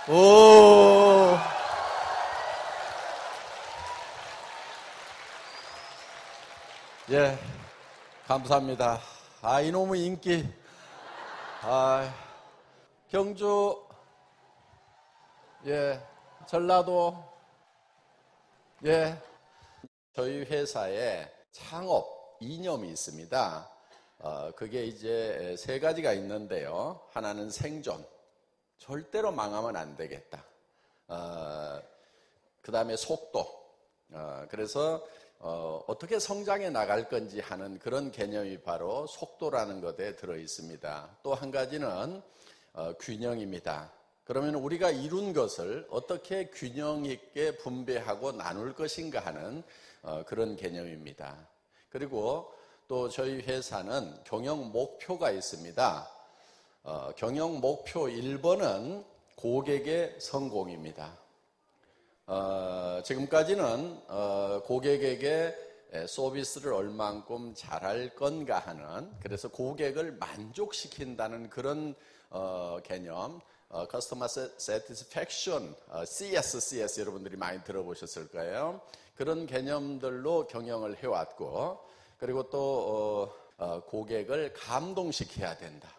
오. 예, 감사합니다. 이놈의 인기. 경주, 전라도, 저희 회사에 창업 이념이 있습니다. 그게 이제 세 가지가 있는데요. 하나는 생존. 절대로 망하면 안 되겠다. 그 다음에 속도. 그래서 어떻게 성장해 나갈 건지 하는 그런 개념이 바로 속도라는 것에 들어 있습니다. 또 한 가지는 균형입니다. 그러면 우리가 이룬 것을 어떻게 균형 있게 분배하고 나눌 것인가 하는 그런 개념입니다. 그리고 또 저희 회사는 경영 목표가 있습니다. 경영 목표 1번은 고객의 성공입니다. 지금까지는 고객에게 서비스를 얼만큼 잘할 건가 하는, 그래서 고객을 만족시킨다는 그런 개념, Customer Satisfaction, CS 여러분들이 많이 들어보셨을 거예요. 그런 개념들로 경영을 해왔고, 그리고 또 고객을 감동시켜야 된다.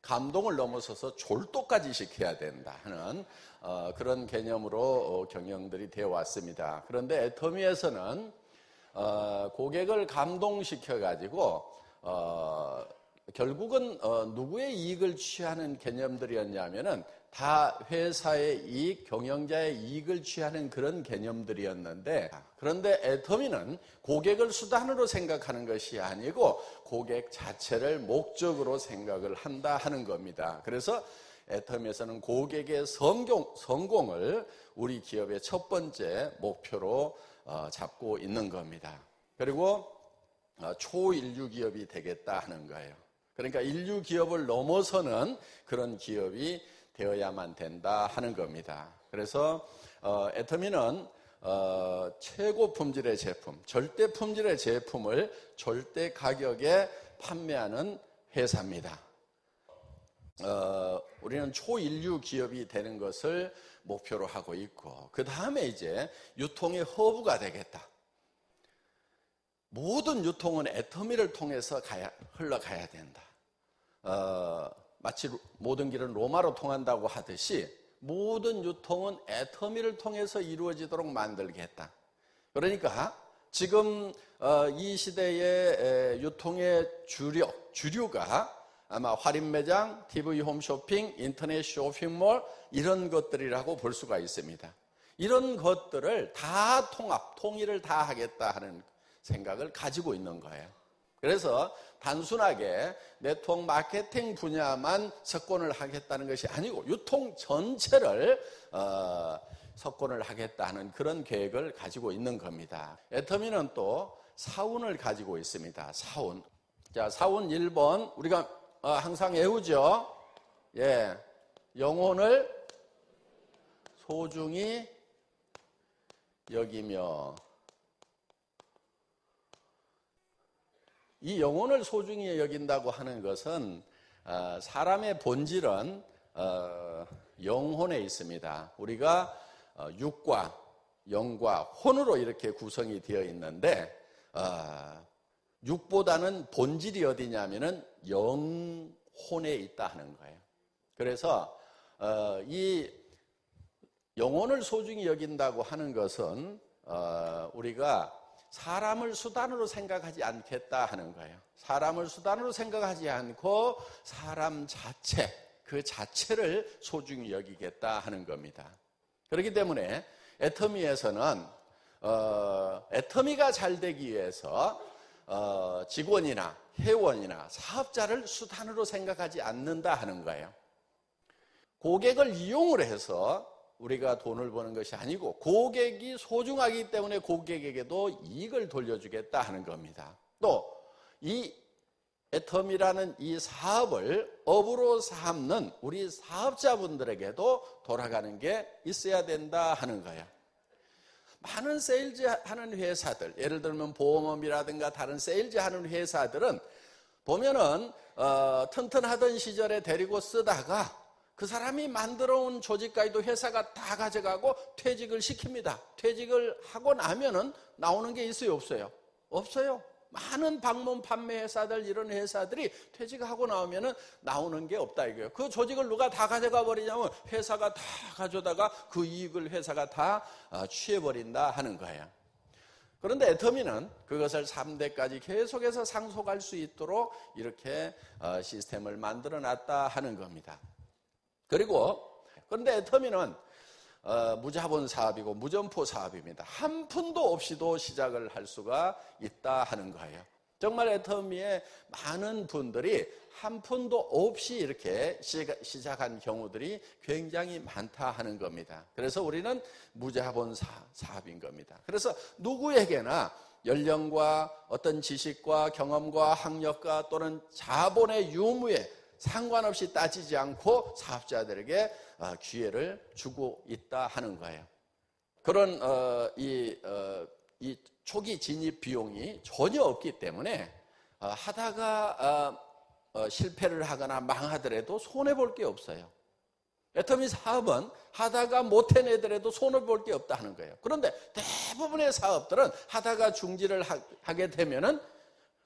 감동을 넘어서서 졸도까지 시켜야 된다 하는 그런 개념으로 경영들이 되어 왔습니다. 그런데 애터미에서는 고객을 감동시켜가지고 결국은 누구의 이익을 취하는 개념들이었냐면은 다 회사의 이익, 경영자의 이익을 취하는 그런 개념들이었는데, 그런데 애터미는 고객을 수단으로 생각하는 것이 아니고 고객 자체를 목적으로 생각을 한다 하는 겁니다. 그래서 애터미에서는 고객의 성공을 우리 기업의 첫 번째 목표로 잡고 있는 겁니다. 그리고 초인류 기업이 되겠다 하는 거예요. 그러니까 인류 기업을 넘어서는 그런 기업이 되어야만 된다 하는 겁니다. 그래서 애터미는 최고 품질의 제품, 절대 품질의 제품을 절대 가격에 판매하는 회사입니다. 우리는 초인류 기업이 되는 것을 목표로 하고 있고, 그 다음에 이제 유통의 허브가 되겠다. 모든 유통은 애터미를 통해서 흘러가야 된다. 마치 모든 길은 로마로 통한다고 하듯이 모든 유통은 애터미를 통해서 이루어지도록 만들겠다. 그러니까 지금 이 시대의 유통의 주류가 아마 할인 매장, TV 홈쇼핑, 인터넷 쇼핑몰 이런 것들이라고 볼 수가 있습니다. 이런 것들을 다 통일을 다 하겠다 하는 생각을 가지고 있는 거예요. 그래서 단순하게 네트워크 마케팅 분야만 석권을 하겠다는 것이 아니고 유통 전체를 석권을 하겠다는 그런 계획을 가지고 있는 겁니다. 애터미는 또 사운을 가지고 있습니다. 사운. 자, 사운 1번 우리가 항상 외우죠. 영혼을 소중히 여기며. 이 영혼을 소중히 여긴다고 하는 것은 사람의 본질은 영혼에 있습니다. 우리가 육과 영과 혼으로 이렇게 구성이 되어 있는데 육보다는 본질이 어디냐면은 영혼에 있다 하는 거예요. 그래서 이 영혼을 소중히 여긴다고 하는 것은 우리가 사람을 수단으로 생각하지 않겠다 하는 거예요. 사람을 수단으로 생각하지 않고 사람 자체, 그 자체를 소중히 여기겠다 하는 겁니다. 그렇기 때문에 애터미에서는 애터미가 잘 되기 위해서 직원이나 회원이나 사업자를 수단으로 생각하지 않는다 하는 거예요. 고객을 이용을 해서 우리가 돈을 버는 것이 아니고 고객이 소중하기 때문에 고객에게도 이익을 돌려주겠다 하는 겁니다. 또 이 애터미라는 이 사업을 업으로 삼는 우리 사업자분들에게도 돌아가는 게 있어야 된다 하는 거예요. 많은 세일즈 하는 회사들, 예를 들면 보험업이라든가 다른 세일즈 하는 회사들은 보면은 튼튼하던 시절에 데리고 쓰다가 그 사람이 만들어 온 조직까지도 회사가 다 가져가고 퇴직을 시킵니다. 퇴직을 하고 나면은 나오는 게 있어요, 없어요? 없어요. 많은 방문 판매 회사들, 이런 회사들이 퇴직하고 나오면은 나오는 게 없다 이거예요. 그 조직을 누가 다 가져가 버리냐면 회사가 다 가져다가 그 이익을 회사가 다 취해버린다 하는 거예요. 그런데 애터미는 그것을 3대까지 계속해서 상속할 수 있도록 이렇게 시스템을 만들어 놨다 하는 겁니다. 그런데 애터미는 무자본 사업이고 무점포 사업입니다. 한 푼도 없이도 시작을 할 수가 있다 하는 거예요. 정말 애터미에 많은 분들이 한 푼도 없이 이렇게 시작한 경우들이 굉장히 많다 하는 겁니다. 그래서 우리는 무자본 사업인 겁니다. 그래서 누구에게나 연령과 어떤 지식과 경험과 학력과 또는 자본의 유무에 상관없이 따지지 않고 사업자들에게 기회를 주고 있다 하는 거예요. 그런 이 초기 진입 비용이 전혀 없기 때문에 하다가 실패를 하거나 망하더라도 손해볼 게 없어요. 애터미 사업은 하다가 못 해내더라도 손해볼 게 없다 하는 거예요. 그런데 대부분의 사업들은 하다가 중지를 하게 되면은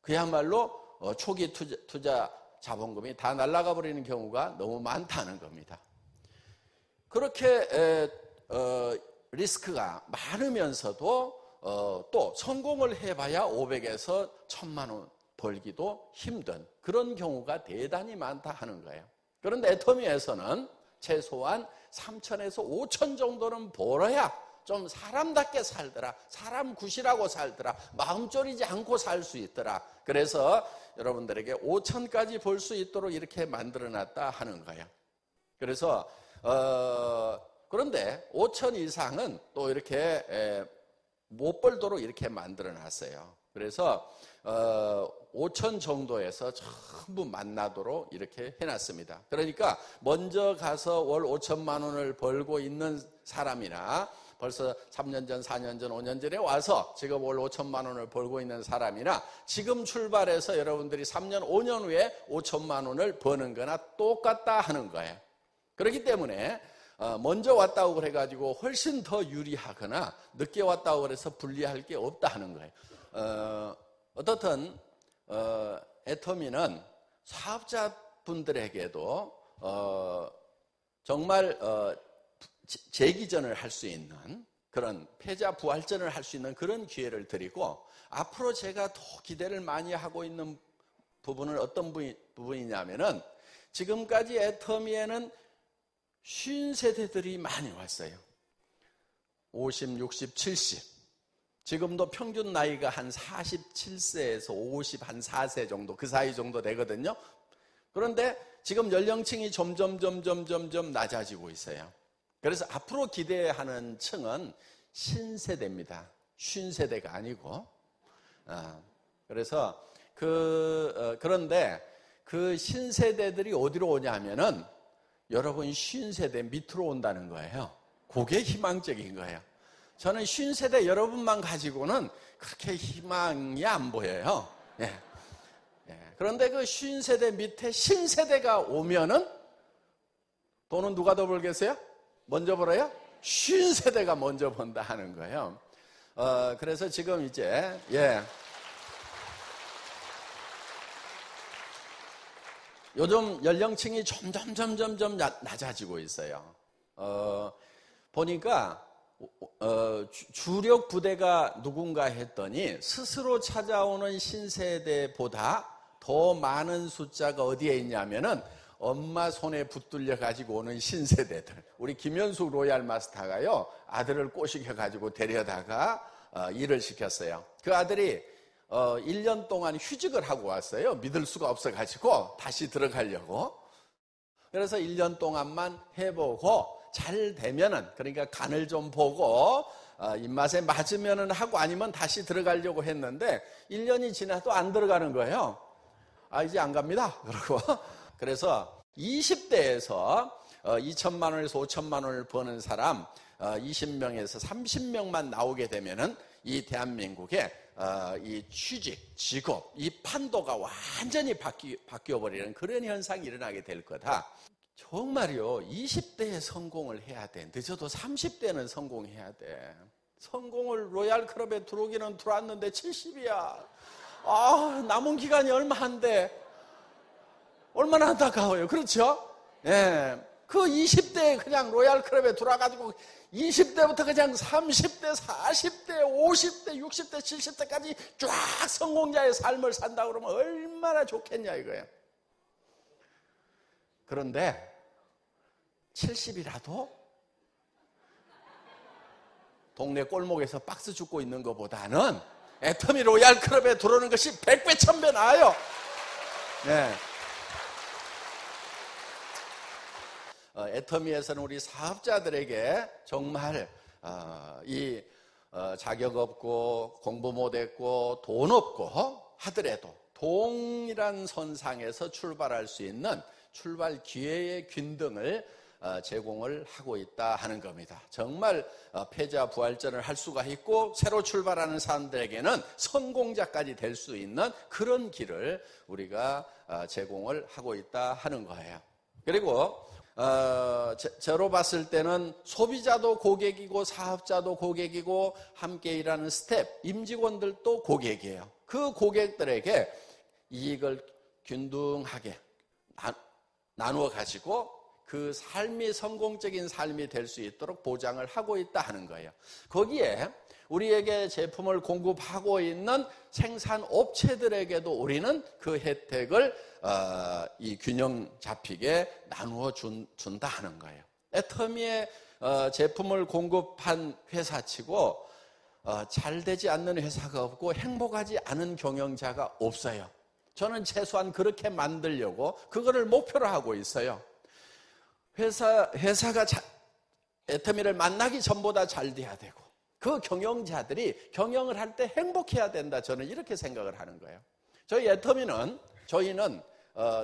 그야말로 초기 투자 자본금이 다 날아가 버리는 경우가 너무 많다는 겁니다. 그렇게 리스크가 많으면서도 또 성공을 해봐야 500에서 1000만 원 벌기도 힘든 그런 경우가 대단히 많다 하는 거예요. 그런데 애터미에서는 최소한 3,000에서 5,000 정도는 벌어야 좀 사람답게 살더라, 사람 굿이라고 살더라, 마음 졸이지 않고 살 수 있더라. 그래서 여러분들에게 5,000까지 벌 수 있도록 이렇게 만들어놨다 하는 거예요. 그래서 그런데 5,000 이상은 또 이렇게 못 벌도록 이렇게 만들어놨어요. 그래서 5,000 정도에서 전부 만나도록 이렇게 해놨습니다. 그러니까 먼저 가서 월 5천만 원을 벌고 있는 사람이나 벌써 3년 전, 4년 전, 5년 전에 와서 지금 월 5천만 원을 벌고 있는 사람이나 지금 출발해서 여러분들이 3년, 5년 후에 5천만 원을 버는 거나 똑같다 하는 거예요. 그렇기 때문에 먼저 왔다고 그래가지고 훨씬 더 유리하거나 늦게 왔다고 그래서 불리할 게 없다 하는 거예요. 어떻든 애터미는 사업자분들에게도 정말 재기전을 할 수 있는 그런 패자 부활전을 할 수 있는 그런 기회를 드리고, 앞으로 제가 더 기대를 많이 하고 있는 부분은 어떤 부분이냐면은 지금까지 애터미에는 50세대들이 많이 왔어요. 50, 60, 70. 지금도 평균 나이가 한 47세에서 50, 한 4세 정도, 그 사이 정도 되거든요. 그런데 지금 연령층이 점점 낮아지고 있어요. 그래서 앞으로 기대하는 층은 신세대입니다. 50세대가 아니고. 그래서 그런데 그 신세대들이 어디로 오냐면은 여러분 50세대 밑으로 온다는 거예요. 그게 희망적인 거예요. 저는 50세대 여러분만 가지고는 그렇게 희망이 안 보여요. 예. 그런데 그 50세대 밑에 신세대가 오면은 돈은 누가 더 벌겠어요? 먼저 벌어요? 50세대가 먼저 번다 하는 거예요. 그래서 지금 이제 요즘 연령층이 점점 낮아지고 있어요. 보니까 주력 부대가 누군가 했더니 스스로 찾아오는 신세대보다 더 많은 숫자가 어디에 있냐면은 엄마 손에 붙들려 가지고 오는 신세대들. 우리 김현숙 로얄 마스터가요, 아들을 꼬시켜 가지고 데려다가 일을 시켰어요. 그 아들이 1년 동안 휴직을 하고 왔어요. 믿을 수가 없어 가지고 다시 들어가려고. 그래서 1년 동안만 해보고 잘 되면은, 그러니까 간을 좀 보고 입맛에 맞으면은 하고, 아니면 다시 들어가려고 했는데 1년이 지나도 안 들어가는 거예요. 이제 안 갑니다. 그러고 그래서 20대에서 2천만 원에서 5천만 원을 버는 사람 20명에서 30명만 나오게 되면은 이 대한민국의 이 취직, 직업, 이 판도가 완전히 바뀌어버리는 그런 현상이 일어나게 될 거다. 정말요, 20대에 성공을 해야 돼. 늦어도 30대는 성공해야 돼. 성공을 로얄 클럽에 들어오기는 들어왔는데 70이야. 남은 기간이 얼마 안 돼. 얼마나 안타까워요. 그렇죠? 예. 그 20대에 그냥 로얄 클럽에 들어와가지고 20대부터 그냥 30대, 40대, 50대, 60대, 70대까지 쫙 성공자의 삶을 산다 그러면 얼마나 좋겠냐 이거예요. 그런데 70이라도 동네 골목에서 박스 줍고 있는 것보다는 애터미 로얄 클럽에 들어오는 것이 100배, 1000배 나아요. 네. 애터미에서는 우리 사업자들에게 정말 자격 없고 공부 못했고 돈 없고 하더라도 동일한 선상에서 출발할 수 있는 출발 기회의 균등을 제공을 하고 있다 하는 겁니다. 정말 패자 부활전을 할 수가 있고 새로 출발하는 사람들에게는 성공자까지 될 수 있는 그런 길을 우리가 제공을 하고 있다 하는 거예요. 그리고 저로 봤을 때는 소비자도 고객이고 사업자도 고객이고 함께 일하는 스텝, 임직원들도 고객이에요. 그 고객들에게 이익을 균등하게 나누어 가지고 그 삶이 성공적인 삶이 될 수 있도록 보장을 하고 있다 하는 거예요. 거기에 우리에게 제품을 공급하고 있는 생산업체들에게도 우리는 그 혜택을 이 균형 잡히게 나누어 준다 하는 거예요. 애터미의 제품을 공급한 회사치고 잘 되지 않는 회사가 없고 행복하지 않은 경영자가 없어요. 저는 최소한 그렇게 만들려고 그거를 목표로 하고 있어요. 회사가 애터미를 만나기 전보다 잘 돼야 되고 그 경영자들이 경영을 할 때 행복해야 된다. 저는 이렇게 생각을 하는 거예요. 저희는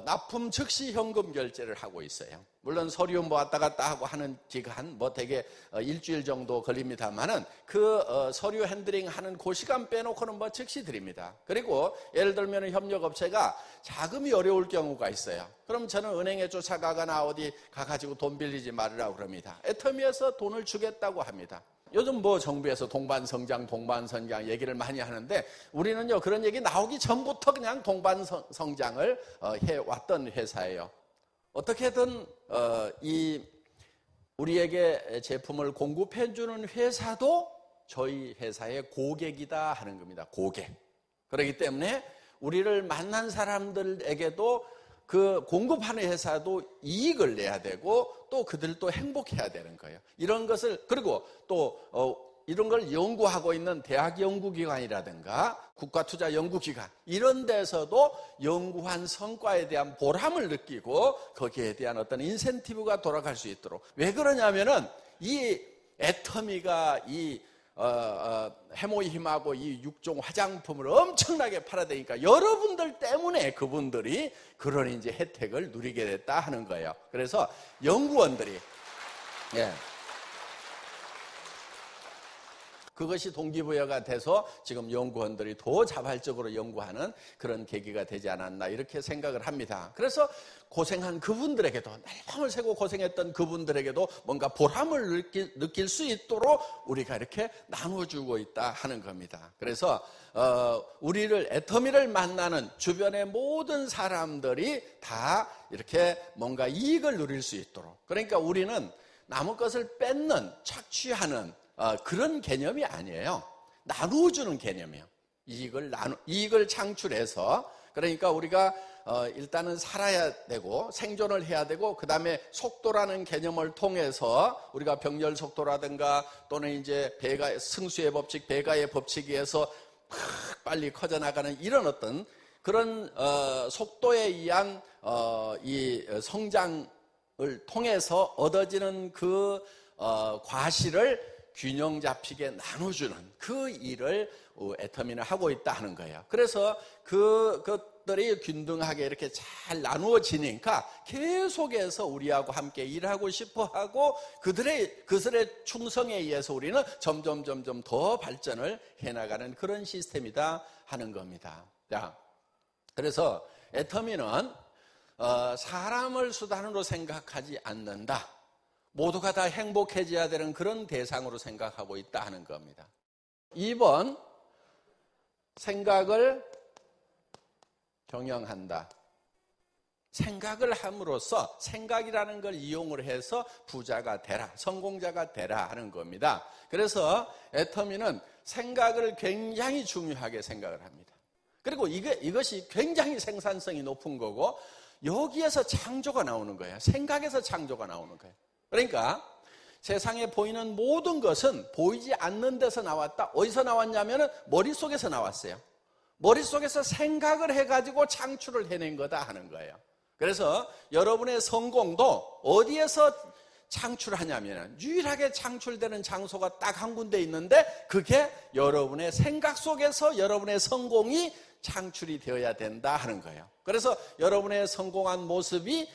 납품 즉시 현금 결제를 하고 있어요. 물론 서류 왔다 갔다 하고 하는 기간 되게 일주일 정도 걸립니다만은 그 서류 핸들링 하는 그 시간 빼놓고는 즉시 드립니다. 그리고 예를 들면 협력업체가 자금이 어려울 경우가 있어요. 그럼 저는 은행에 쫓아가거나 어디 가가지고 돈 빌리지 말으라고 그럽니다. 애터미에서 돈을 주겠다고 합니다. 요즘 정부에서 동반성장 얘기를 많이 하는데 우리는요 그런 얘기 나오기 전부터 그냥 동반성장을 해왔던 회사예요. 어떻게든 우리에게 제품을 공급해주는 회사도 저희 회사의 고객이다 하는 겁니다. 고객. 그렇기 때문에 우리를 만난 사람들에게도 그 공급하는 회사도 이익을 내야 되고 또 그들도 행복해야 되는 거예요. 이런 것을 그리고 또 이런 걸 연구하고 있는 대학 연구기관이라든가 국가투자연구기관 이런 데서도 연구한 성과에 대한 보람을 느끼고 거기에 대한 어떤 인센티브가 돌아갈 수 있도록. 왜 그러냐면은 이 애터미가 이 해모힘하고 이 6종 화장품을 엄청나게 팔아대니까 여러분들 때문에 그분들이 그런 이제 혜택을 누리게 됐다 하는 거예요. 그래서 연구원들이 그것이 동기부여가 돼서 지금 연구원들이 더 자발적으로 연구하는 그런 계기가 되지 않았나 이렇게 생각을 합니다. 그래서 고생한 그분들에게도 날밤을 새고 고생했던 그분들에게도 뭔가 보람을 느낄 수 있도록 우리가 이렇게 나눠주고 있다 하는 겁니다. 그래서 우리를 애터미를 만나는 주변의 모든 사람들이 다 이렇게 뭔가 이익을 누릴 수 있도록 그러니까 우리는 남의 것을 뺏는 착취하는 그런 개념이 아니에요. 나누어주는 개념이에요. 이익을 창출해서 그러니까 우리가 일단은 살아야 되고 생존을 해야 되고 그 다음에 속도라는 개념을 통해서 우리가 병렬 속도라든가 또는 이제 승수의 법칙, 배가의 법칙에 의해서 빨리 커져나가는 이런 어떤 그런 속도에 의한 이 성장을 통해서 얻어지는 그 과실을 균형 잡히게 나눠주는 그 일을 애터미는 하고 있다 하는 거예요. 그래서 그것들이 균등하게 이렇게 잘 나누어지니까 계속해서 우리하고 함께 일하고 싶어하고 그들의 충성에 의해서 우리는 점점 더 발전을 해나가는 그런 시스템이다 하는 겁니다. 자, 그래서 애터미는 사람을 수단으로 생각하지 않는다. 모두가 다 행복해져야 되는 그런 대상으로 생각하고 있다 하는 겁니다. 2번, 생각을 경영한다. 생각을 함으로써 생각이라는 걸 이용을 해서 부자가 되라, 성공자가 되라 하는 겁니다. 그래서 애터미는 생각을 굉장히 중요하게 생각을 합니다. 그리고 이것이 굉장히 생산성이 높은 거고 여기에서 창조가 나오는 거예요. 생각에서 창조가 나오는 거예요. 그러니까 세상에 보이는 모든 것은 보이지 않는 데서 나왔다. 어디서 나왔냐면 머릿속에서 나왔어요. 머릿속에서 생각을 해가지고 창출을 해낸 거다 하는 거예요. 그래서 여러분의 성공도 어디에서 창출하냐면 유일하게 창출되는 장소가 딱 한 군데 있는데 그게 여러분의 생각 속에서 여러분의 성공이 창출이 되어야 된다 하는 거예요. 그래서 여러분의 성공한 모습이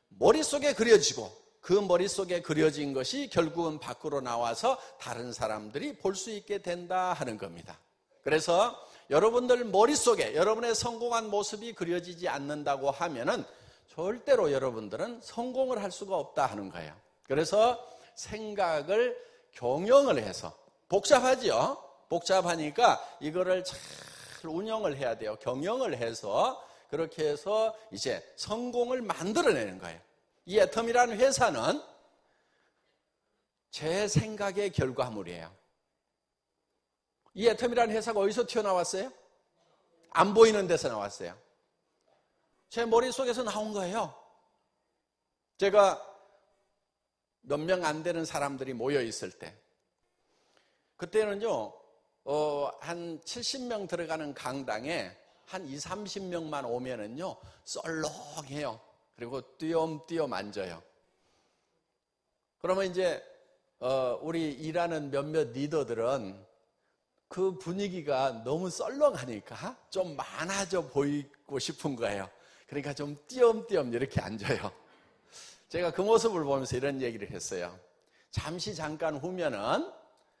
머릿속에 그려지고 그 머릿속에 그려진 것이 결국은 밖으로 나와서 다른 사람들이 볼 수 있게 된다 하는 겁니다. 그래서 여러분들 머릿속에 여러분의 성공한 모습이 그려지지 않는다고 하면은 절대로 여러분들은 성공을 할 수가 없다 하는 거예요. 그래서 생각을 경영을 해서 복잡하죠? 복잡하니까 이거를 잘 운영을 해야 돼요. 경영을 해서 그렇게 해서 이제 성공을 만들어내는 거예요. 이 애텀이라는 회사는 제 생각의 결과물이에요. 이 애텀이라는 회사가 어디서 튀어나왔어요? 안 보이는 데서 나왔어요. 제 머릿속에서 나온 거예요. 제가 몇 명 안 되는 사람들이 모여 있을 때 그때는요 한 70명 들어가는 강당에 한 20, 30명만 오면은요 썰렁해요. 그리고 띄엄띄엄 앉아요. 그러면 이제 우리 일하는 몇몇 리더들은 그 분위기가 너무 썰렁하니까 좀 많아져 보이고 싶은 거예요. 그러니까 좀 띄엄띄엄 이렇게 앉아요. 제가 그 모습을 보면서 이런 얘기를 했어요. 잠깐 후면은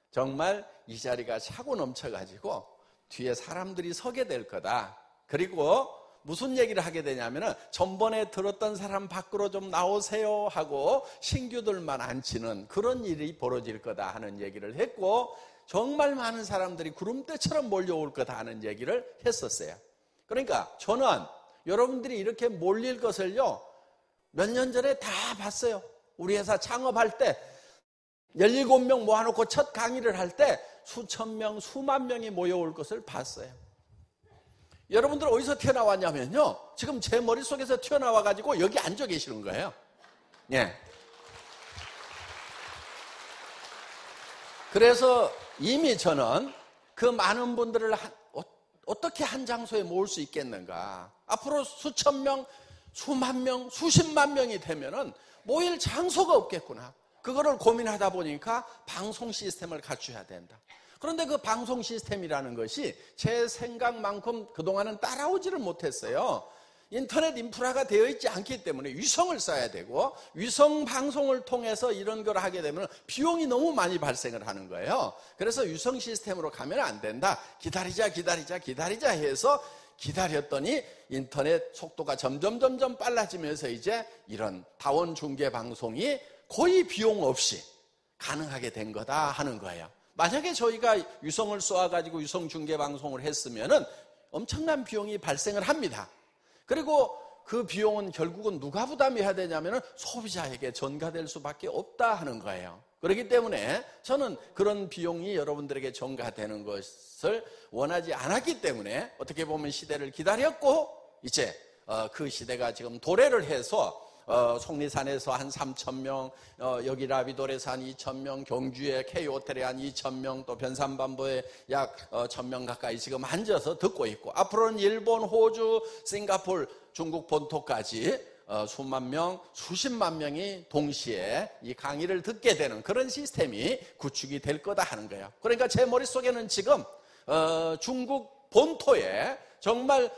정말 이 자리가 차고 넘쳐가지고 뒤에 사람들이 서게 될 거다. 그리고 무슨 얘기를 하게 되냐면은 전번에 들었던 사람 밖으로 좀 나오세요 하고 신규들만 앉히는 그런 일이 벌어질 거다 하는 얘기를 했고 정말 많은 사람들이 구름대처럼 몰려올 거다 하는 얘기를 했었어요. 그러니까 저는 여러분들이 이렇게 몰릴 것을요 몇 년 전에 다 봤어요. 우리 회사 창업할 때 17명 모아놓고 첫 강의를 할 때 수천 명, 수만 명이 모여올 것을 봤어요. 여러분들 어디서 튀어나왔냐면요 지금 제 머릿속에서 튀어나와가지고 여기 앉아 계시는 거예요. 예. 그래서 이미 저는 그 많은 분들을 어떻게 한 장소에 모을 수 있겠는가. 앞으로 수천 명, 수만 명, 수십만 명이 되면은 모일 장소가 없겠구나. 그거를 고민하다 보니까 방송 시스템을 갖춰야 된다. 그런데 그 방송 시스템이라는 것이 제 생각만큼 그동안은 따라오지를 못했어요. 인터넷 인프라가 되어 있지 않기 때문에 위성을 써야 되고 위성 방송을 통해서 이런 걸 하게 되면 비용이 너무 많이 발생을 하는 거예요. 그래서 위성 시스템으로 가면 안 된다. 기다리자 해서 기다렸더니 인터넷 속도가 점점 빨라지면서 이제 이런 다원 중계 방송이 거의 비용 없이 가능하게 된 거다 하는 거예요. 만약에 저희가 위성을 쏘아가지고 위성 중계 방송을 했으면은 엄청난 비용이 발생을 합니다. 그리고 그 비용은 결국은 누가 부담해야 되냐면은 소비자에게 전가될 수밖에 없다 하는 거예요. 그렇기 때문에 저는 그런 비용이 여러분들에게 전가되는 것을 원하지 않았기 때문에 어떻게 보면 시대를 기다렸고 이제 그 시대가 지금 도래를 해서 속리산에서 한 3,000명, 여기 라비돌에서 한 2,000명, 경주에 K호텔에 한 2,000명, 또 변산반도에 약 1,000명 가까이 지금 앉아서 듣고 있고 앞으로는 일본, 호주, 싱가포르, 중국 본토까지 수만 명, 수십만 명이 동시에 이 강의를 듣게 되는 그런 시스템이 구축이 될 거다 하는 거예요. 그러니까 제 머릿속에는 지금 중국 본토에 정말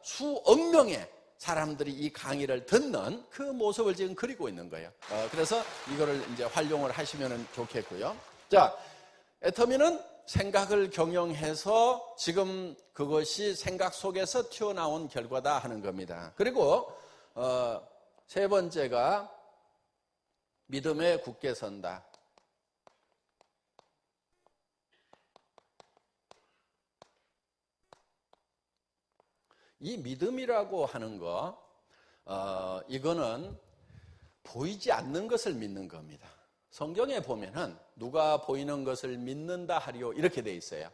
수억 명의 사람들이 이 강의를 듣는 그 모습을 지금 그리고 있는 거예요. 그래서 이거를 이제 활용을 하시면 좋겠고요. 자, 애터미는 생각을 경영해서 지금 그것이 생각 속에서 튀어나온 결과다 하는 겁니다. 그리고 세 번째가 믿음에 굳게 선다. 이 믿음이라고 하는 거, 이거는 보이지 않는 것을 믿는 겁니다. 성경에 보면은 누가 보이는 것을 믿는다 하리요 이렇게 돼 있어요.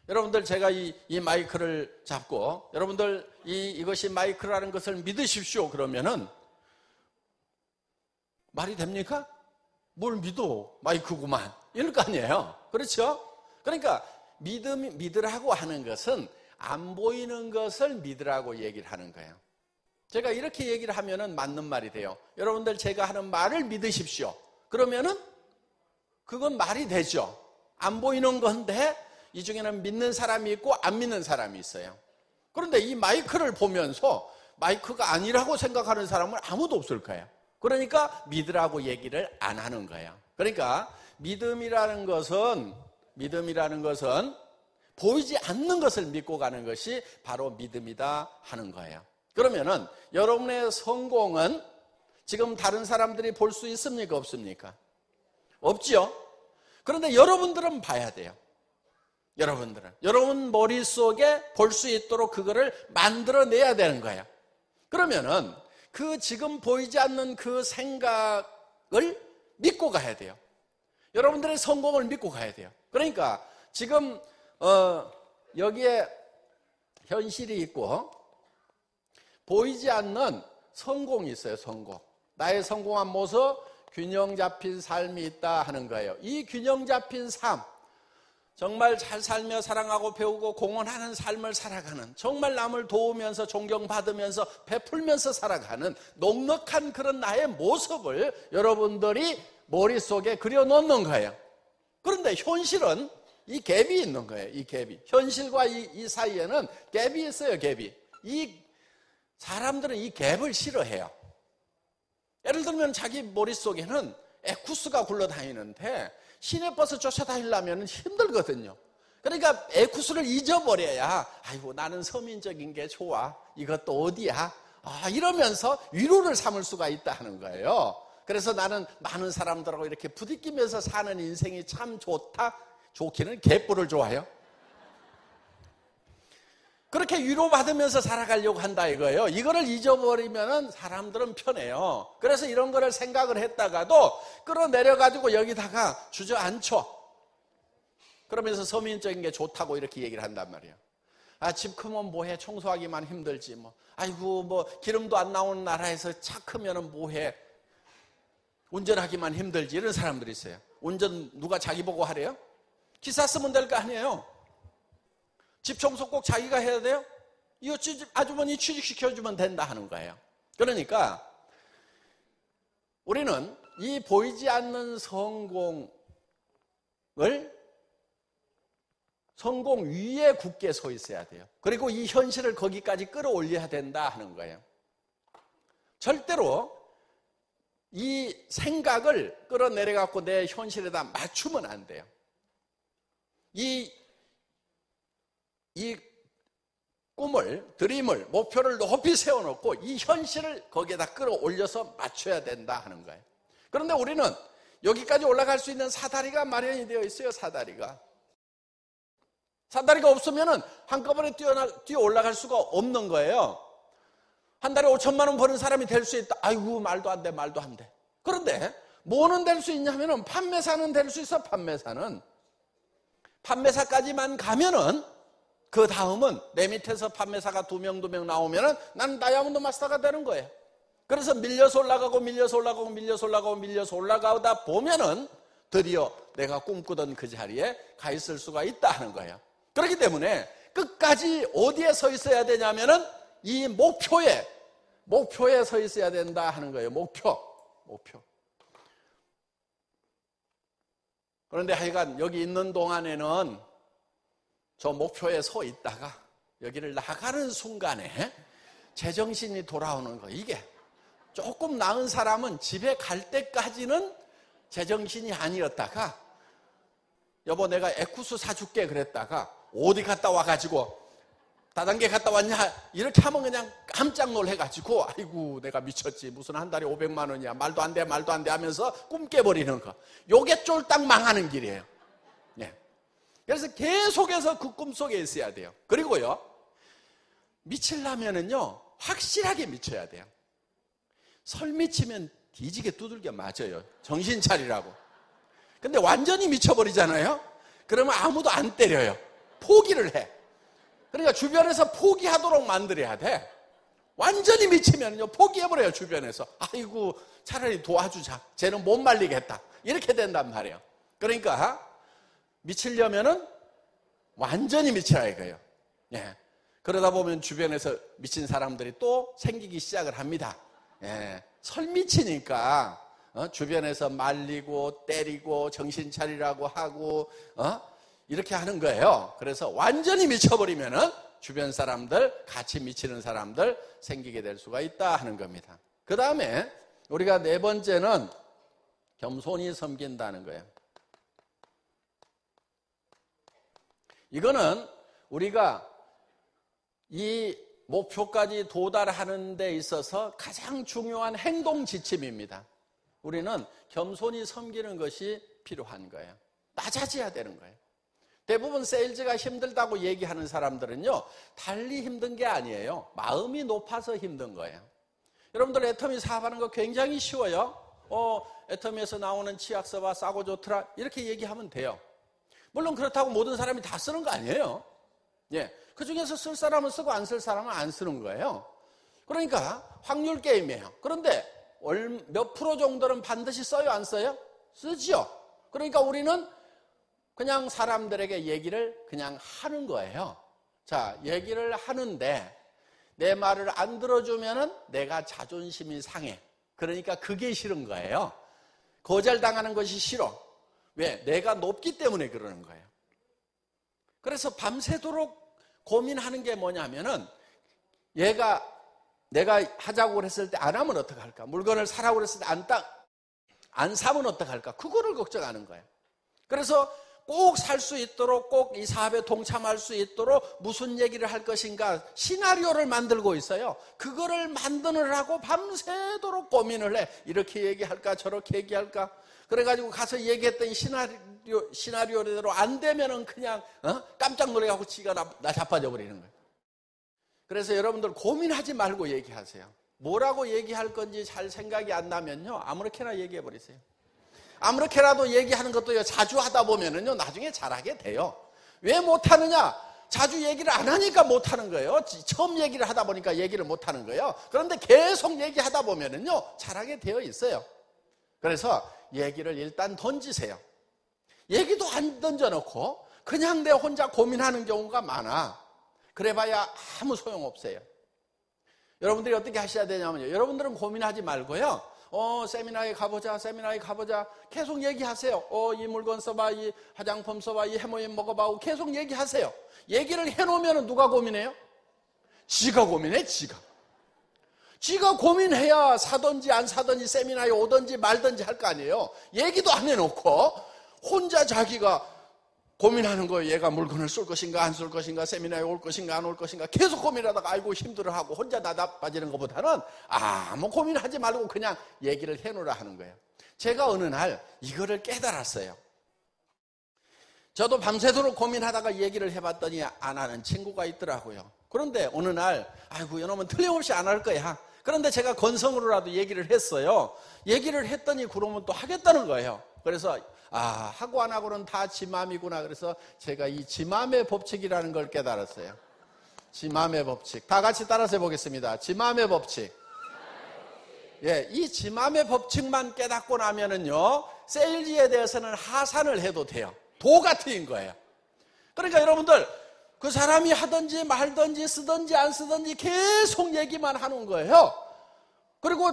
여러분들 제가 이 마이크를 잡고 여러분들 이것이 마이크라는 것을 믿으십시오 그러면은 말이 됩니까? 뭘 믿어? 마이크구만. 이럴 거 아니에요. 그렇죠? 그러니까 믿으라고 하는 것은 안 보이는 것을 믿으라고 얘기를 하는 거예요. 제가 이렇게 얘기를 하면은 맞는 말이 돼요. 여러분들 제가 하는 말을 믿으십시오. 그러면은 그건 말이 되죠. 안 보이는 건데 이 중에는 믿는 사람이 있고 안 믿는 사람이 있어요. 그런데 이 마이크를 보면서 마이크가 아니라고 생각하는 사람은 아무도 없을 거예요. 그러니까 믿으라고 얘기를 안 하는 거예요. 그러니까 믿음이라는 것은 보이지 않는 것을 믿고 가는 것이 바로 믿음이다 하는 거예요. 그러면은 여러분의 성공은 지금 다른 사람들이 볼 수 있습니까? 없습니까? 없지요? 그런데 여러분들은 봐야 돼요. 여러분 머릿속에 볼 수 있도록 그거를 만들어내야 되는 거예요. 그러면은 그 지금 보이지 않는 그 생각을 믿고 가야 돼요. 여러분들의 성공을 믿고 가야 돼요. 그러니까 지금 여기에 현실이 있고 보이지 않는 성공이 있어요. 성공. 나의 성공한 모습, 균형 잡힌 삶이 있다 하는 거예요. 이 균형 잡힌 삶, 정말 잘 살며 사랑하고 배우고 공헌하는 삶을 살아가는, 정말 남을 도우면서 존경받으면서 베풀면서 살아가는 넉넉한 그런 나의 모습을 여러분들이 머릿속에 그려놓는 거예요. 그런데 현실은 이 갭이 있는 거예요. 이 갭이. 현실과 이 사이에는 갭이 있어요. 갭이. 이 사람들은 이 갭을 싫어해요. 예를 들면 자기 머릿속에는 에쿠스가 굴러다니는데 시내버스 쫓아다니려면 힘들거든요. 그러니까 에쿠스를 잊어버려야 아이고 나는 서민적인 게 좋아. 이것도 어디야? 이러면서 위로를 삼을 수가 있다 하는 거예요. 그래서 나는 많은 사람들하고 이렇게 부딪히면서 사는 인생이 참 좋다. 좋기는 개뿔을 좋아해요. 그렇게 위로받으면서 살아가려고 한다 이거예요. 이거를 잊어버리면 사람들은 편해요. 그래서 이런 거를 생각을 했다가도 끌어내려가지고 여기다가 주저앉혀. 그러면서 서민적인 게 좋다고 이렇게 얘기를 한단 말이에요. 집 크면 뭐해? 청소하기만 힘들지 뭐. 아이고 뭐 기름도 안 나오는 나라에서 차 크면은 뭐해? 운전하기만 힘들지. 이런 사람들이 있어요. 운전 누가 자기 보고 하래요? 기사 쓰면 될 거 아니에요. 집 청소 꼭 자기가 해야 돼요? 이거 아주머니 취직시켜주면 된다 하는 거예요. 그러니까 우리는 이 보이지 않는 성공 위에 굳게 서 있어야 돼요. 그리고 이 현실을 거기까지 끌어올려야 된다 하는 거예요. 절대로 이 생각을 끌어내려갖고 내 현실에다 맞추면 안 돼요. 이 꿈을, 드림을, 목표를 높이 세워놓고 이 현실을 거기에다 끌어올려서 맞춰야 된다 하는 거예요. 그런데 우리는 여기까지 올라갈 수 있는 사다리가 마련이 되어 있어요. 사다리가 없으면은 한꺼번에 뛰어 올라갈 수가 없는 거예요. 한 달에 5천만 원 버는 사람이 될 수 있다. 아이고 말도 안 돼. 그런데 뭐는 될 수 있냐면은 판매사는 될 수 있어. 판매사까지만 가면은 그 다음은 내 밑에서 판매사가 2명 나오면은 나는 다이아몬드 마스터가 되는 거예요. 그래서 밀려서 올라가다 보면은 드디어 내가 꿈꾸던 그 자리에 가 있을 수가 있다 하는 거예요. 그렇기 때문에 끝까지 어디에 서 있어야 되냐면은 이 목표에 서 있어야 된다 하는 거예요. 목표. 그런데 하여간 여기 있는 동안에는 저 목표에 서 있다가 여기를 나가는 순간에 제정신이 돌아오는 거. 이게 조금 나은 사람은 집에 갈 때까지는 제정신이 아니었다가 여보 내가 에쿠스 사줄게 그랬다가 어디 갔다 와가지고 다단계 갔다 왔냐? 이렇게 하면 그냥 깜짝 놀래가지고 아이고 내가 미쳤지. 무슨 한 달에 500만 원이야. 말도 안 돼 하면서 꿈 깨버리는 거. 요게 쫄딱 망하는 길이에요. 예. 그래서 계속해서 그 꿈속에 있어야 돼요. 그리고요. 미치려면은요. 확실하게 미쳐야 돼요. 설 미치면 뒤지게 두들겨 맞아요. 정신 차리라고. 근데 완전히 미쳐버리잖아요. 그러면 아무도 안 때려요. 포기를 해. 그러니까 주변에서 포기하도록 만들어야 돼. 완전히 미치면요 포기해버려요. 주변에서. 아이고 차라리 도와주자. 쟤는 못 말리겠다. 이렇게 된단 말이에요. 그러니까 미치려면은 완전히 미쳐야 이거예요. 예. 그러다 보면 주변에서 미친 사람들이 또 생기기 시작을 합니다. 예. 설 미치니까 주변에서 말리고 때리고 정신 차리라고 하고 이렇게 하는 거예요. 그래서 완전히 미쳐버리면은 주변 사람들, 같이 미치는 사람들 생기게 될 수가 있다 하는 겁니다. 그 다음에 우리가 네 번째는 겸손히 섬긴다는 거예요. 이거는 우리가 이 목표까지 도달하는 데 있어서 가장 중요한 행동 지침입니다. 우리는 겸손히 섬기는 것이 필요한 거예요. 낮아져야 되는 거예요. 대부분 세일즈가 힘들다고 얘기하는 사람들은요, 달리 힘든 게 아니에요. 마음이 높아서 힘든 거예요. 여러분들 애터미 사업하는 거 굉장히 쉬워요. 애터미에서 나오는 치약서가 싸고 좋더라. 이렇게 얘기하면 돼요. 물론 그렇다고 모든 사람이 다 쓰는 거 아니에요. 예. 그 중에서 쓸 사람은 쓰고 안 쓸 사람은 안 쓰는 거예요. 그러니까 확률 게임이에요. 그런데 몇 프로 정도는 반드시 써요, 안 써요? 쓰죠. 그러니까 우리는 그냥 사람들에게 얘기를 그냥 하는 거예요. 자, 얘기를 하는데 내 말을 안 들어주면은 내가 자존심이 상해. 그러니까 그게 싫은 거예요. 거절당하는 것이 싫어. 왜? 내가 높기 때문에 그러는 거예요. 그래서 밤새도록 고민하는 게 뭐냐면은 내가 하자고 그랬을 때 안 하면 어떡할까? 물건을 사라고 그랬을 때 안 사면 어떡할까? 그거를 걱정하는 거예요. 그래서 꼭 살 수 있도록, 꼭 이 사업에 동참할 수 있도록 무슨 얘기를 할 것인가 시나리오를 만들고 있어요. 그거를 만드느라고 밤새도록 고민을 해. 이렇게 얘기할까 저렇게 얘기할까. 그래가지고 가서 얘기했던 시나리오대로 안 되면은 그냥 깜짝 놀래가지고 지가 나 자빠져 버리는 거예요. 그래서 여러분들 고민하지 말고 얘기하세요. 뭐라고 얘기할 건지 잘 생각이 안 나면요 아무렇게나 얘기해 버리세요. 아무렇게라도 얘기하는 것도요 자주 하다 보면은요 나중에 잘하게 돼요. 왜 못하느냐? 자주 얘기를 안 하니까 못하는 거예요. 처음 얘기를 하다 보니까 얘기를 못하는 거예요. 그런데 계속 얘기하다 보면은요 잘하게 되어 있어요. 그래서 얘기를 일단 던지세요. 얘기도 안 던져놓고 그냥 내 혼자 고민하는 경우가 많아. 그래봐야 아무 소용없어요. 여러분들이 어떻게 하셔야 되냐면요. 여러분들은 고민하지 말고요. 세미나에 가보자. 계속 얘기하세요. 이 물건 써봐. 이 화장품 써봐. 이 해모임 먹어봐. 계속 얘기하세요. 얘기를 해놓으면 누가 고민해요? 지가 고민해, 지가. 지가 고민해야 사든지 안 사든지 세미나에 오든지 말든지 할 거 아니에요. 얘기도 안 해놓고 혼자 자기가 고민하는 거예요. 얘가 물건을 쏠 것인가 안 쏠 것인가, 세미나에 올 것인가 안 올 것인가 계속 고민하다가 아이고 힘들어하고 혼자 나답빠지는 것보다는 아무 고민하지 말고 그냥 얘기를 해놓으라 하는 거예요. 제가 어느 날 이거를 깨달았어요. 저도 밤새도록 고민하다가 얘기를 해봤더니 안 하는 친구가 있더라고요. 그런데 어느 날 아이고 이놈은 틀림없이 안 할 거야. 그런데 제가 건성으로라도 얘기를 했어요. 얘기를 했더니 그러면 또 하겠다는 거예요. 그래서 하고 안 하고는 다 지 맘이구나. 그래서 제가 이 지 맘의 법칙이라는 걸 깨달았어요. 지 맘의 법칙. 다 같이 따라서 해보겠습니다. 지 맘의 법칙. 예, 이 지 맘의 법칙만 깨닫고 나면은요, 세일즈에 대해서는 하산을 해도 돼요. 도 같은 거예요. 그러니까 여러분들, 그 사람이 하든지 말든지 쓰든지 안 쓰든지 계속 얘기만 하는 거예요. 그리고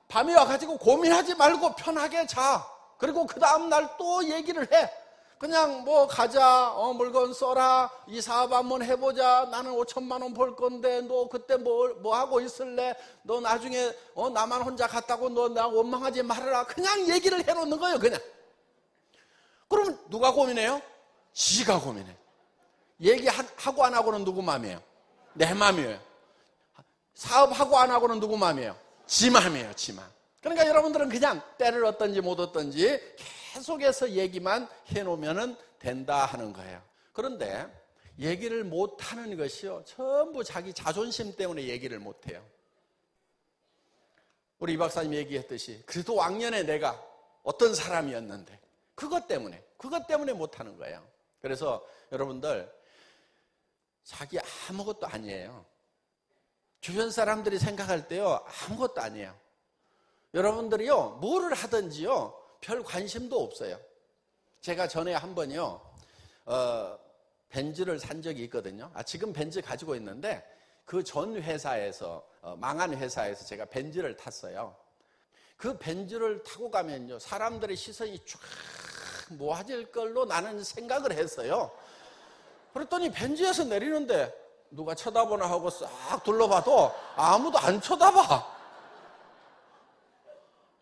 밤에 와가지고 고민하지 말고 편하게 자. 그리고 그 다음날 또 얘기를 해. 그냥 뭐 가자, 물건 써라, 이 사업 한번 해보자, 나는 5천만 원 벌 건데 너 그때 뭐 하고 있을래? 너 나중에 나만 혼자 갔다고 너 나 원망하지 말아라. 그냥 얘기를 해놓는 거예요, 그냥. 그러면 누가 고민해요? 지가 고민해. 얘기하고 안 하고는 누구 맘이에요? 내 마음이에요. 사업하고 안 하고는 누구 마음이에요? 지 마음이에요, 지 마음. 그러니까 여러분들은 그냥 때를 얻든지 못 얻든지 계속해서 얘기만 해놓으면 된다 하는 거예요. 그런데 얘기를 못하는 것이요, 전부 자기 자존심 때문에 얘기를 못해요. 우리 이 박사님이 얘기했듯이 그래도 왕년에 내가 어떤 사람이었는데 그것 때문에 못하는 거예요. 그래서 여러분들 자기 아무것도 아니에요. 주변 사람들이 생각할 때요, 아무것도 아니에요. 여러분들이요, 뭐를 하든지요, 별 관심도 없어요. 제가 전에 한 번요, 벤츠를 산 적이 있거든요. 지금 벤츠 가지고 있는데, 그 전 회사에서, 망한 회사에서 제가 벤츠를 탔어요. 그 벤츠를 타고 가면요, 사람들의 시선이 쫙 모아질 걸로 나는 생각을 했어요. 그랬더니 벤츠에서 내리는데, 누가 쳐다보나 하고 싹 둘러봐도 아무도 안 쳐다봐.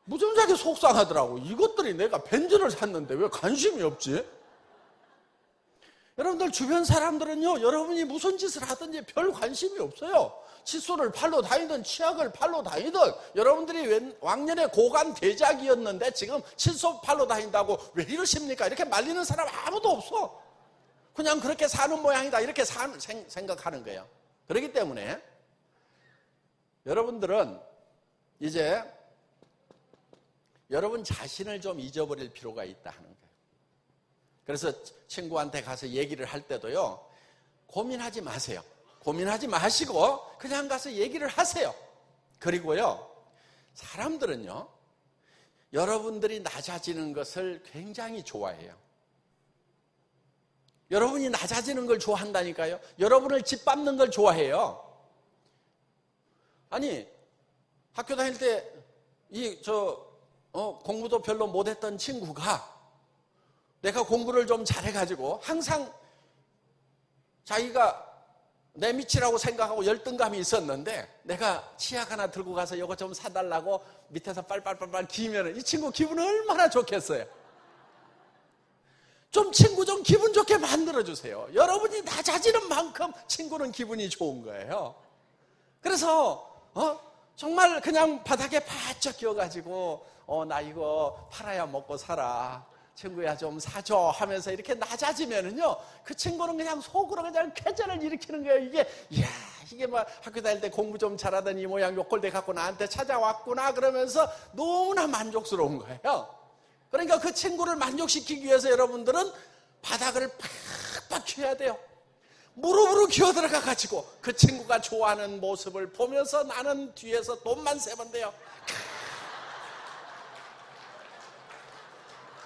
무지하게 속상하더라고. 이것들이 내가 벤츠를 샀는데 왜 관심이 없지? 여러분들 주변 사람들은요, 여러분이 무슨 짓을 하든지 별 관심이 없어요. 칫솔을 팔러 다니든 치약을 팔러 다니든, 여러분들이 왕년에 고관 대작이었는데 지금 칫솔 팔러 다닌다고 왜 이러십니까? 이렇게 말리는 사람 아무도 없어. 그냥 그렇게 사는 모양이다, 이렇게 생각하는 거예요. 그렇기 때문에 여러분들은 이제 여러분 자신을 좀 잊어버릴 필요가 있다 하는 거예요. 그래서 친구한테 가서 얘기를 할 때도요, 고민하지 마세요. 고민하지 마시고 그냥 가서 얘기를 하세요. 그리고요, 사람들은요, 여러분들이 낮아지는 것을 굉장히 좋아해요. 여러분이 낮아지는 걸 좋아한다니까요. 여러분을 짓밟는 걸 좋아해요. 아니, 학교 다닐 때 공부도 별로 못했던 친구가 내가 공부를 좀 잘해가지고 항상 자기가 내 밑이라고 생각하고 열등감이 있었는데, 내가 치약 하나 들고 가서 이거 좀 사달라고 밑에서 빨빨빨빨 기면 이 친구 기분 얼마나 좋겠어요. 좀 친구 좀 기분 좋게 만들어주세요. 여러분이 낮아지는 만큼 친구는 기분이 좋은 거예요. 그래서 정말 그냥 바닥에 바짝 끼워가지고 나 이거 팔아야 먹고 살아, 친구야 좀 사줘 하면서 이렇게 낮아지면은요, 그 친구는 그냥 속으로 그냥 쾌재를 일으키는 거예요. 이게 막 학교 다닐 때 공부 좀 잘하던 이 모양 요꼴대 갖고 나한테 찾아왔구나 그러면서 너무나 만족스러운 거예요. 그러니까 그 친구를 만족시키기 위해서 여러분들은 바닥을 팍팍 켜야 돼요. 무릎으로 기어들어가 가지고 그 친구가 좋아하는 모습을 보면서 나는 뒤에서 돈만 세면 돼요.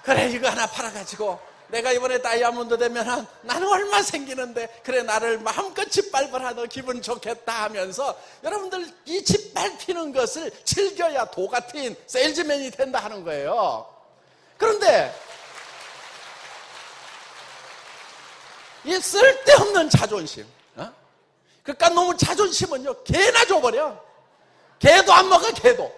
그래, 이거 하나 팔아가지고 내가 이번에 다이아몬드 되면 나는 얼마 생기는데, 그래 나를 마음껏 짓밟아라, 너 기분 좋겠다 하면서 여러분들 이 짓밟히는 것을 즐겨야 도 같은 세일즈맨이 된다 하는 거예요. 그런데 이 쓸데없는 자존심, 그러니까 너무 자존심은요, 개나 줘버려. 개도 안 먹어, 개도.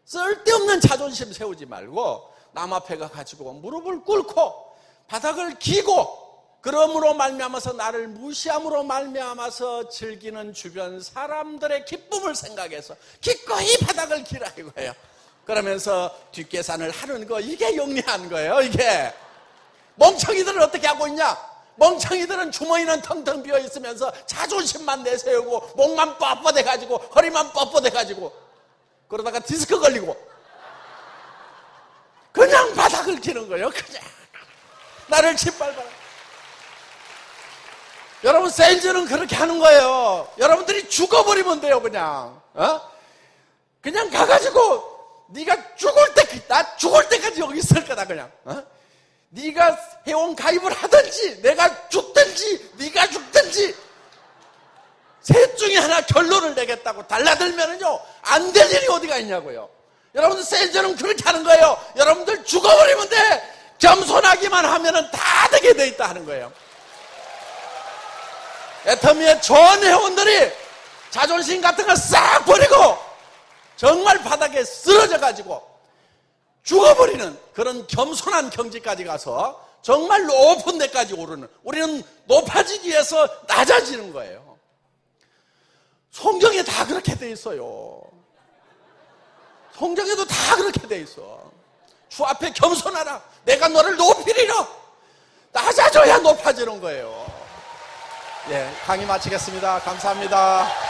쓸데없는 자존심 세우지 말고 남 앞에 가가지고 무릎을 꿇고 바닥을 기고, 그러므로 말미암아서 나를 무시함으로 말미암아서 즐기는 주변 사람들의 기쁨을 생각해서 기꺼이 바닥을 기라 이거예요. 그러면서 뒷계산을 하는 거, 이게 영리한 거예요. 이게 멍청이들은 어떻게 하고 있냐? 멍청이들은 주머니는 텅텅 비어 있으면서 자존심만 내세우고 목만 뻣뻣해가지고 허리만 뻣뻣해가지고 그러다가 디스크 걸리고 그냥 바닥을 기는 거예요. 그냥 나를 짓밟아라. 여러분, 세일즈는 그렇게 하는 거예요. 여러분들이 죽어버리면 돼요. 그냥 가가지고 네가 나 죽을 때까지 여기 있을 거다. 그냥 네가 회원 가입을 하든지 내가 죽든지 네가 죽든지 셋 중에 하나 결론을 내겠다고 달라들면은요, 안 될 일이 어디가 있냐고요. 여러분들 세일즈는 그렇게 하는 거예요. 여러분들 죽어버리면 돼. 겸손하기만 하면은 다 되게 돼 있다 하는 거예요. 애터미의 전 회원들이 자존심 같은 거 싹 버리고 정말 바닥에 쓰러져 가지고 죽어버리는 그런 겸손한 경지까지 가서 정말 높은 데까지 오르는, 우리는 높아지기 위해서 낮아지는 거예요. 성경에 다 그렇게 돼 있어요. 성경에도 다 그렇게 돼 있어. 주 앞에 겸손하라. 내가 너를 높이리라. 낮아져야 높아지는 거예요. 예, 강의 마치겠습니다. 감사합니다.